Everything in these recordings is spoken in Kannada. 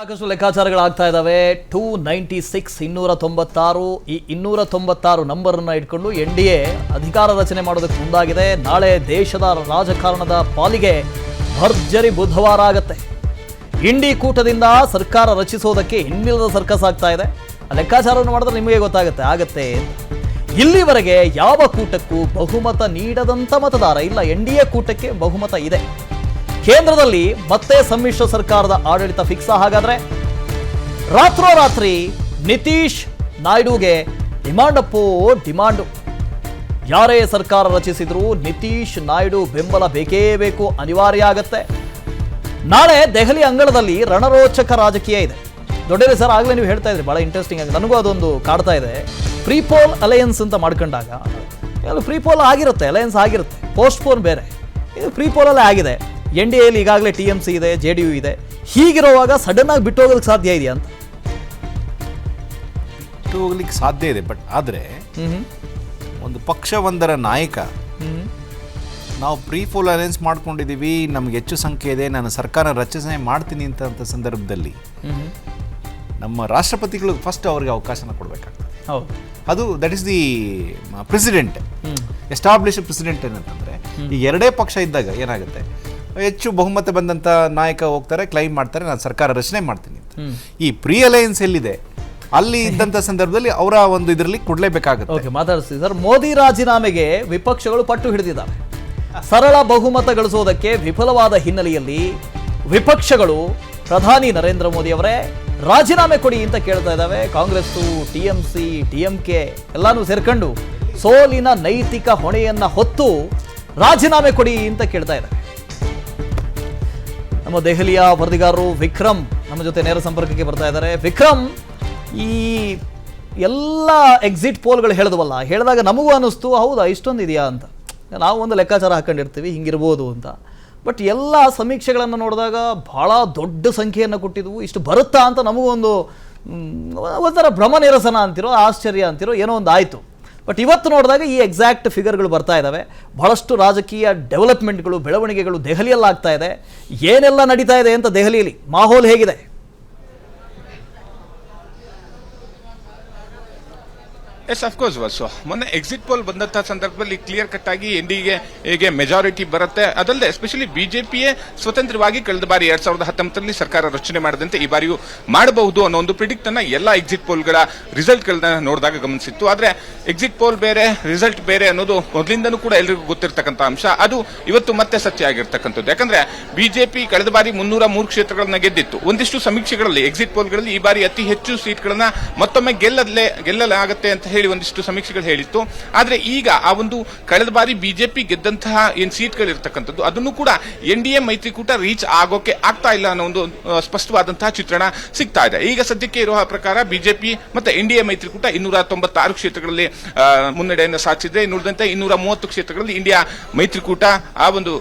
ಸಾಕಷ್ಟು ಲೆಕ್ಕಾಚಾರಗಳಾಗ್ತಾ ಇದ್ದಾವೆ. 296 296 ಈ 296 ನಂಬರನ್ನು ಇಟ್ಕೊಂಡು NDA ಅಧಿಕಾರ ರಚನೆ ಮಾಡೋದಕ್ಕೆ ಮುಂದಾಗಿದೆ. ನಾಳೆ ದೇಶದ ರಾಜಕಾರಣದ ಪಾಲಿಗೆ ಭರ್ಜರಿ ಬುಧವಾರ ಆಗತ್ತೆ. ಇಂಡಿ ಕೂಟದಿಂದ ಸರ್ಕಾರ ರಚಿಸೋದಕ್ಕೆ ಇನ್ನಿಲ್ಲದ ಸರ್ಕಸ್ ಆಗ್ತಾ ಇದೆ. ಲೆಕ್ಕಾಚಾರವನ್ನು ಮಾಡಿದ್ರೆ ನಿಮಗೆ ಆಗತ್ತೆ. ಇಲ್ಲಿವರೆಗೆ ಯಾವ ಕೂಟಕ್ಕೂ ಬಹುಮತ ನೀಡದಂತ ಮತದಾರ ಇಲ್ಲ. NDA ಕೂಟಕ್ಕೆ ಬಹುಮತ ಇದೆ. ಕೇಂದ್ರದಲ್ಲಿ ಮತ್ತೆ ಸಮ್ಮಿಶ್ರ ಸರ್ಕಾರದ ಆಡಳಿತ ಫಿಕ್ಸ್. ಹಾಗಾದ್ರೆ ರಾತ್ರೋರಾತ್ರಿ ನಿತೀಶ್ ನಾಯ್ಡುಗೆ ಡಿಮಾಂಡು. ಯಾರೇ ಸರ್ಕಾರ ರಚಿಸಿದ್ರು ನಿತೀಶ್ ನಾಯ್ಡು ಬೆಂಬಲ ಬೇಕೇ ಬೇಕು, ಅನಿವಾರ್ಯ ಆಗತ್ತೆ. ನಾಳೆ ದೆಹಲಿ ಅಂಗಳದಲ್ಲಿ ರಣರೋಚಕ ರಾಜಕೀಯ ಇದೆ. ದೊಡ್ಡದೇ ಸರ್, ಆಗಲೇ ನೀವು ಹೇಳ್ತಾ ಇದ್ರಿ, ಬಹಳ ಇಂಟ್ರೆಸ್ಟಿಂಗ್ ಆಗಿ ನನಗೂ ಅದೊಂದು ಕಾಡ್ತಾ ಇದೆ. ಪ್ರೀಪೋಲ್ ಅಲಯನ್ಸ್ ಅಂತ ಮಾಡ್ಕೊಂಡಾಗ ಪ್ರೀಪೋಲ್ ಆಗಿರುತ್ತೆ, ಅಲಯನ್ಸ್ ಆಗಿರುತ್ತೆ, ಪೋಸ್ಟ್ಪೋನ್ ಬೇರೆ. ಇದು ಪ್ರೀಪೋಲಲ್ಲೇ ಆಗಿದೆ. NDAಯಲ್ಲಿ ಈಗಾಗಲೇ TMC ಇದೆ, JDU ಇದೆ. ಹೀಗಿರುವಾಗ ಸಡನ್ ಆಗಿ ಬಿಟ್ಟು ಹೋಗೋದಕ್ಕೆ ಸಾಧ್ಯ ಇದೆಯಾ ಅಂತ? ಬಿಟ್ಟು ಹೋಗ್ಲಿಕ್ಕೆ ಸಾಧ್ಯ ಇದೆ, ಬಟ್ ಆದರೆ ಒಂದು ಪಕ್ಷವೊಂದರ ನಾಯಕ ನಾವು ಪ್ರೀಪೋಲ್ ಅಲಯನ್ಸ್ ಮಾಡ್ಕೊಂಡಿದ್ದೀವಿ, ನಮ್ಗೆ ಹೆಚ್ಚು ಸಂಖ್ಯೆ ಇದೆ, ನಾನು ಸರ್ಕಾರ ರಚನೆ ಮಾಡ್ತೀನಿ ಅಂತ ಸಂದರ್ಭದಲ್ಲಿ ನಮ್ಮ ರಾಷ್ಟ್ರಪತಿಗಳು ಫಸ್ಟ್ ಅವರಿಗೆ ಅವಕಾಶನ ಕೊಡಬೇಕಾಗ್ತದೆ. ಅದು that is the president, establish president. ಏನಂತಂದರೆ ಈ ಎರಡೇ ಪಕ್ಷ ಇದ್ದಾಗ ಏನಾಗುತ್ತೆ, ಹೆಚ್ಚು ಬಹುಮತ ಬಂದಂಥ ನಾಯಕ ಹೋಗ್ತಾರೆ, ಕ್ಲೈಮ್ ಮಾಡ್ತಾರೆ, ನಾನು ಸರ್ಕಾರ ರಚನೆ ಮಾಡ್ತೀನಿ ಅಂತ. ಈ ಪ್ರೀ ಅಲಯನ್ಸ್ ಎಲ್ಲಿದೆ ಅಲ್ಲಿ ಇದ್ದಂಥ ಸಂದರ್ಭದಲ್ಲಿ ಅವರ ಒಂದು ಇದರಲ್ಲಿ ಕೊಡಲೇಬೇಕಾಗುತ್ತೆ. ಮಾತಾಡಿಸ್ತೀವಿ ಸರ್. ಮೋದಿ ರಾಜೀನಾಮೆಗೆ ವಿಪಕ್ಷಗಳು ಪಟ್ಟು ಹಿಡಿದಿದ್ದಾರೆ. ಸರಳ ಬಹುಮತ ಗಳಿಸೋದಕ್ಕೆ ವಿಫಲವಾದ ಹಿನ್ನೆಲೆಯಲ್ಲಿ ವಿಪಕ್ಷಗಳು ಪ್ರಧಾನಿ ನರೇಂದ್ರ ಮೋದಿ ಅವರೇ ರಾಜೀನಾಮೆ ಕೊಡಿ ಅಂತ ಕೇಳ್ತಾ ಇದ್ದಾವೆ. ಕಾಂಗ್ರೆಸ್ಸು, TMC, DMK ಎಲ್ಲಾನು ಸೇರ್ಕೊಂಡು ಸೋಲಿನ ನೈತಿಕ ಹೊಣೆಯನ್ನ ಹೊತ್ತು ರಾಜೀನಾಮೆ ಕೊಡಿ ಅಂತ ಕೇಳ್ತಾ ಇದ್ದಾರೆ. ನಮ್ಮ ದೆಹಲಿಯ ವರದಿಗಾರರು ವಿಕ್ರಮ್ ನಮ್ಮ ಜೊತೆ ನೇರ ಸಂಪರ್ಕಕ್ಕೆ ಬರ್ತಾ ಇದ್ದಾರೆ. ವಿಕ್ರಮ್, ಈ ಎಲ್ಲ ಎಕ್ಸಿಟ್ ಪೋಲ್ಗಳು ಹೇಳಿದಾಗ ನಮಗೂ ಅನ್ನಿಸ್ತು, ಹೌದಾ ಇಷ್ಟೊಂದು ಇದೆಯಾ ಅಂತ. ನಾವು ಒಂದು ಲೆಕ್ಕಾಚಾರ ಹಾಕೊಂಡಿರ್ತೀವಿ ಹಿಂಗಿರ್ಬೋದು ಅಂತ. ಬಟ್ ಎಲ್ಲ ಸಮೀಕ್ಷೆಗಳನ್ನು ನೋಡಿದಾಗ ಬಹಳ ದೊಡ್ಡ ಸಂಖ್ಯೆಯನ್ನು ಕೊಟ್ಟಿದ್ವು. ಇಷ್ಟು ಬರುತ್ತಾ ಅಂತ ನಮಗೊಂದು ಒಂಥರ ಭ್ರಮ ನಿರಸನ ಅಂತಿರೋ, ಆಶ್ಚರ್ಯ ಅಂತಿರೋ, ಏನೋ ಒಂದು ಆಯಿತು. ಬಟ್ ಇವತ್ತು ನೋಡಿದಾಗ ಈ ಎಕ್ಸಾಕ್ಟ್ ಫಿಗರ್ಗಳು ಬರ್ತಾ ಇದ್ದಾವೆ. ಬಹಳಷ್ಟು ರಾಜಕೀಯ ಡೆವಲಪ್ಮೆಂಟ್ಗಳು, ಬೆಳವಣಿಗೆಗಳು ದೆಹಲಿಯಲ್ಲಿ ಆಗ್ತಾ ಇದೆ. ಏನೆಲ್ಲ ನಡೀತಾ ಇದೆ ಅಂತ ದೆಹಲಿಯಲ್ಲಿ ಮಾಹೋಲ್ ಹೇಗಿದೆ? ಎಸ್, ಅಫ್ಕೋರ್ಸ್ ವಾಸು, ಮೊನ್ನೆ ಎಕ್ಸಿಟ್ ಪೋಲ್ ಬಂದಂತಹ ಸಂದರ್ಭದಲ್ಲಿ ಕ್ಲಿಯರ್ ಕಟ್ ಆಗಿ NDAಗೆ ಮೆಜಾರಿಟಿ ಬರುತ್ತೆ. ಅದಲ್ಲದೆ ಎಸ್ಪೆಷಲಿ ಬಿಜೆಪಿಯೇ ಸ್ವತಂತ್ರವಾಗಿ ಕಳೆದ ಬಾರಿ 2019 ಸರ್ಕಾರ ರಚನೆ ಮಾಡದಂತೆ ಈ ಬಾರಿಯೂ ಮಾಡಬಹುದು ಅನ್ನೋ ಒಂದು ಪ್ರಿಡಿಕ್ಟ್ ಅನ್ನ ಎಲ್ಲ ಎಕ್ಸಿಟ್ ಪೋಲ್ಗಳ ರಿಸಲ್ಟ್ ಗಳನ್ನ ನೋಡಿದಾಗ ಗಮನಿಸಿತ್ತು. ಆದ್ರೆ ಎಕ್ಸಿಟ್ ಪೋಲ್ ಬೇರೆ, ರಿಸಲ್ಟ್ ಬೇರೆ ಅನ್ನೋದು ಮೊದಲಿಂದನೂ ಕೂಡ ಎಲ್ರಿಗೂ ಗೊತ್ತಿರತಕ್ಕಂಥ ಅಂಶ. ಅದು ಇವತ್ತು ಮತ್ತೆ ಸತ್ಯ ಆಗಿರ್ತಕ್ಕಂಥದ್ದು. ಯಾಕಂದ್ರೆ ಬಿಜೆಪಿ ಕಳೆದ ಬಾರಿ 303 ಕ್ಷೇತ್ರಗಳನ್ನ ಗೆದ್ದಿತ್ತು. ಒಂದಿಷ್ಟು ಸಮೀಕ್ಷೆಗಳಲ್ಲಿ, ಎಕ್ಸಿಟ್ ಪೋಲ್ಗಳಲ್ಲಿ ಈ ಬಾರಿ ಅತಿ ಹೆಚ್ಚು ಸೀಟ್ಗಳನ್ನ ಮತ್ತೊಮ್ಮೆ ಗೆಲ್ಲಲಾಗುತ್ತೆ ಅಂತ ಹೇಳಿ ಒಂದಿಷ್ಟು ಸಮೀಕ್ಷೆಗಳು ಹೇಳಿತ್ತು. ಆದ್ರೆ ಈಗ ಆ ಒಂದು ಕಳೆದ ಬಾರಿ ಬಿಜೆಪಿ ಗೆದ್ದಂತಹ ಏನ್ ಸೀಟ್ಗಳು ಇರ್ತಕ್ಕಂಥದ್ದು ಅದನ್ನು ಕೂಡ NDA ಮೈತ್ರಿಕೂಟ ರೀಚ್ ಆಗೋಕೆ ಆಗ್ತಾ ಇಲ್ಲ ಅನ್ನೋ ಒಂದು ಸ್ಪಷ್ಟವಾದಂತಹ ಚಿತ್ರಣ ಸಿಗ್ತಾ ಇದೆ. ಈಗ ಸದ್ಯಕ್ಕೆ ಇರುವ ಪ್ರಕಾರ ಬಿಜೆಪಿ ಮತ್ತೆ NDA ಮೈತ್ರಿಕೂಟ 296 ಕ್ಷೇತ್ರಗಳಲ್ಲಿ ಮುನ್ನಡೆಯನ್ನು ಸಾಧಿಸಿದ್ರೆ, ಇನ್ನುಳಿದಂತೆ 230 ಕ್ಷೇತ್ರಗಳಲ್ಲಿ ಇಂಡಿಯಾ ಮೈತ್ರಿಕೂಟ ಆ ಒಂದು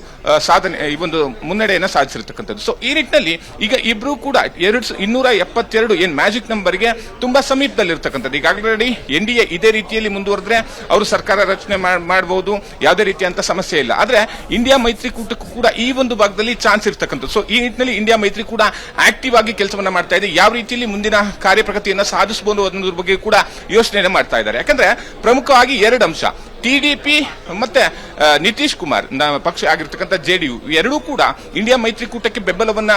ಈ ಒಂದು ಮುನ್ನಡೆಯನ್ನು ಸಾಧಿಸಿರ್ತಕ್ಕಂಥದ್ದು. ಸೊ ಈ ನಿಟ್ಟಿನಲ್ಲಿ ಈಗ ಇಬ್ರು ಕೂಡ 272 ಏನ್ ಮ್ಯಾಜಿಕ್ ನಂಬರ್ಗೆ ತುಂಬಾ ಸಮೀಪದಲ್ಲಿರ್ತಕ್ಕಂಥದ್ದು. ಈಗಾಗಲೇ NDA ಇದೇ ರೀತಿಯಲ್ಲಿ ಮುಂದುವರೆದ್ರೆ ಅವರು ಸರ್ಕಾರ ರಚನೆ ಮಾಡಬಹುದು, ಯಾವುದೇ ರೀತಿಯಂತ ಸಮಸ್ಯೆ ಇಲ್ಲ. ಆದ್ರೆ ಇಂಡಿಯಾ ಮೈತ್ರಿಕೂಟಕ್ಕೂ ಕೂಡ ಈ ಒಂದು ಭಾಗದಲ್ಲಿ ಚಾನ್ಸ್ ಇರ್ತಕ್ಕಂಥದ್ದು. ಸೊ ಈ ನಿಟ್ಟಿನಲ್ಲಿ ಇಂಡಿಯಾ ಮೈತ್ರಿಕೂಟ ಆಕ್ಟಿವ್ ಆಗಿ ಕೆಲಸವನ್ನ ಮಾಡ್ತಾ ಇದೆ. ಯಾವ ರೀತಿಯಲ್ಲಿ ಮುಂದಿನ ಕಾರ್ಯಪ್ರಗತಿಯನ್ನ ಸಾಧಿಸಬಹುದು ಅನ್ನೋದ್ರ ಬಗ್ಗೆ ಕೂಡ ಯೋಚನೆ ಮಾಡ್ತಾ ಇದ್ದಾರೆ. ಯಾಕಂದ್ರೆ ಪ್ರಮುಖವಾಗಿ ಎರಡು ಅಂಶ, TDP ಮತ್ತೆ ನಿತೀಶ್ ಕುಮಾರ್ ಪಕ್ಷ ಆಗಿರ್ತಕ್ಕಂಥ JDU ಎರಡೂ ಕೂಡ ಇಂಡಿಯಾ ಮೈತ್ರಿಕೂಟಕ್ಕೆ ಬೆಂಬಲವನ್ನ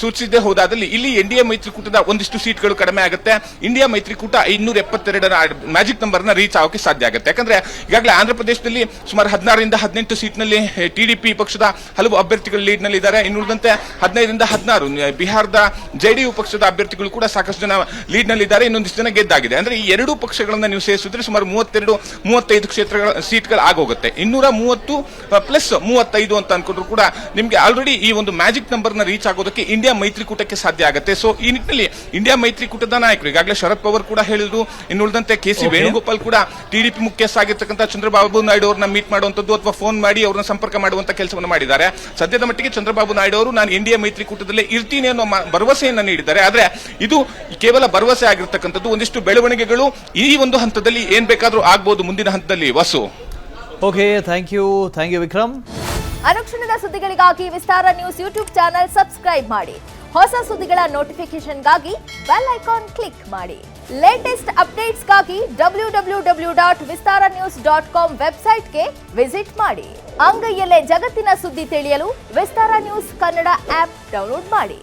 ಸೂಚಿಸದೆ ಹೋದಾದಲ್ಲಿ ಇಲ್ಲಿ NDA ಮೈತ್ರಿಕೂಟದ ಒಂದಿಷ್ಟು ಸೀಟ್ಗಳು ಕಡಿಮೆ ಆಗುತ್ತೆ. ಇಂಡಿಯಾ ಮೈತ್ರಿಕೂಟ 272 ಮ್ಯಾಜಿಕ್ ನಂಬರ್ ನ ರೀಚ್ ಆಗೋಕೆ ಸಾಧ್ಯ ಆಗುತ್ತೆ. ಯಾಕಂದ್ರೆ ಈಗಾಗಲೇ ಆಂಧ್ರ ಪ್ರದೇಶದಲ್ಲಿ ಸುಮಾರು 16ರಿಂದ 18 ಸೀಟ್ನಲ್ಲಿ TDP ಪಕ್ಷದ ಹಲವು ಅಭ್ಯರ್ಥಿಗಳು ಲೀಡ್ ನಲ್ಲಿ ಇದ್ದಾರೆ. ಇನ್ನುಳಿದಂತೆ 15ರಿಂದ 16 ಬಿಹಾರದ JDU ಪಕ್ಷದ ಅಭ್ಯರ್ಥಿಗಳು ಕೂಡ ಸಾಕಷ್ಟು ಜನ ಲೀಡ್ ನಲ್ಲಿ ಇದ್ದಾರೆ. ಇನ್ನೊಂದಿಷ್ಟು ಜನ ಗೆದ್ದಾಗಿದೆ. ಅಂದ್ರೆ ಈ ಎರಡೂ ಪಕ್ಷಗಳನ್ನ ನೀವು ಸೇರಿಸಿದ್ರೆ ಸುಮಾರು 32-35 ಕ್ಷೇತ್ರಗಳ ಸೀಟ್ಗಳು ಆಗೋಗುತ್ತೆ. 230 ಪ್ಲಸ್ 35 ಅಂತ ಅನ್ಕೊಂಡ್ರು ಕೂಡ ನಿಮ್ಗೆ ಆಲ್ರೆಡಿ ಈ ಒಂದು ಮ್ಯಾಜಿಕ್ ನಂಬರ್ ನ ರೀಚ್ ಆಗೋದಕ್ಕೆ ಇಂಡಿಯಾ ಮೈತ್ರಿಕೂಟಕ್ಕೆ ಸಾಧ್ಯ ಆಗುತ್ತೆ. ಸೊ ಈ ನಿಟ್ಟಿನಲ್ಲಿ ಇಂಡಿಯಾ ಮೈತ್ರಿಕೂಟದ ನಾಯಕರು ಈಗಾಗಲೇ ಶರದ್ ಪವಾರ್ ಕೂಡ ಹೇಳಿದ್ರು. ಇನ್ನುಳಿದಂತೆ KC ವೇಣುಗೋಪಾಲ್ ಕೂಡ TDP ಮುಖ್ಯಸ್ಥ ಆಗಿರ್ತಕ್ಕಂಥ ಚಂದ್ರಬಾಬು ನಾಯ್ಡು ಅವರನ್ನ ಮೀಟ್ ಮಾಡುವಂತದ್ದು ಅಥವಾ ಫೋನ್ ಮಾಡಿ ಅವರನ್ನ ಸಂಪರ್ಕ ಮಾಡುವಂತ ಕೆಲಸವನ್ನು ಮಾಡಿದ್ದಾರೆ. ಸದ್ಯದ ಮಟ್ಟಿಗೆ ಚಂದ್ರಬಾಬು ನಾಯ್ಡು ಅವರು ನಾನು NDA ಮೈತ್ರಿಕೂಟದಲ್ಲೇ ಇರ್ತೀನಿ ಅನ್ನೋ ಭರವಸೆಯನ್ನ ನೀಡಿದ್ದಾರೆ. ಆದ್ರೆ ಇದು ಕೇವಲ ಭರವಸೆ ಆಗಿರ್ತಕ್ಕಂಥದ್ದು. ಒಂದಿಷ್ಟು ಬೆಳವಣಿಗೆಗಳು ಈ ಒಂದು ಹಂತದಲ್ಲಿ ಏನ್ ಬೇಕಾದ್ರೂ ಆಗ್ಬಹುದು ಮುಂದಿನ ಹಂತದಲ್ಲಿ. ವಸು, ಓಕೆ, ಥ್ಯಾಂಕ್ ಯು ವಿಕ್ರಮ್. ಅನುಕ್ಷಣದ ಸುದ್ದಿಗಳಿಗಾಗಿ ವಿಸ್ತಾರ ನ್ಯೂಸ್ ಯೂಟ್ಯೂಬ್ ಚಾನೆಲ್ ಸಬ್ಸ್ಕ್ರೈಬ್ ಮಾಡಿ. ಹೊಸ ಸುದ್ದಿಗಳ ನೋಟಿಫಿಕೇಶನ್ಗಾಗಿ ಬೆಲ್ ಐಕಾನ್ ಕ್ಲಿಕ್ ಮಾಡಿ. ಲೇಟೆಸ್ಟ್ ಅಪ್ಡೇಟ್ಸ್ಗಾಗಿ www.vistaranews.com ವೆಬ್ಸೈಟ್ಗೆ ವಿಸಿಟ್ ಮಾಡಿ. ಅಂಗೈಯಲ್ಲೇ ಜಗತ್ತಿನ ಸುದ್ದಿ ತಿಳಿಯಲು ವಿಸ್ತಾರ ನ್ಯೂಸ್ ಕನ್ನಡ ಆಪ್ ಡೌನ್ಲೋಡ್ ಮಾಡಿ.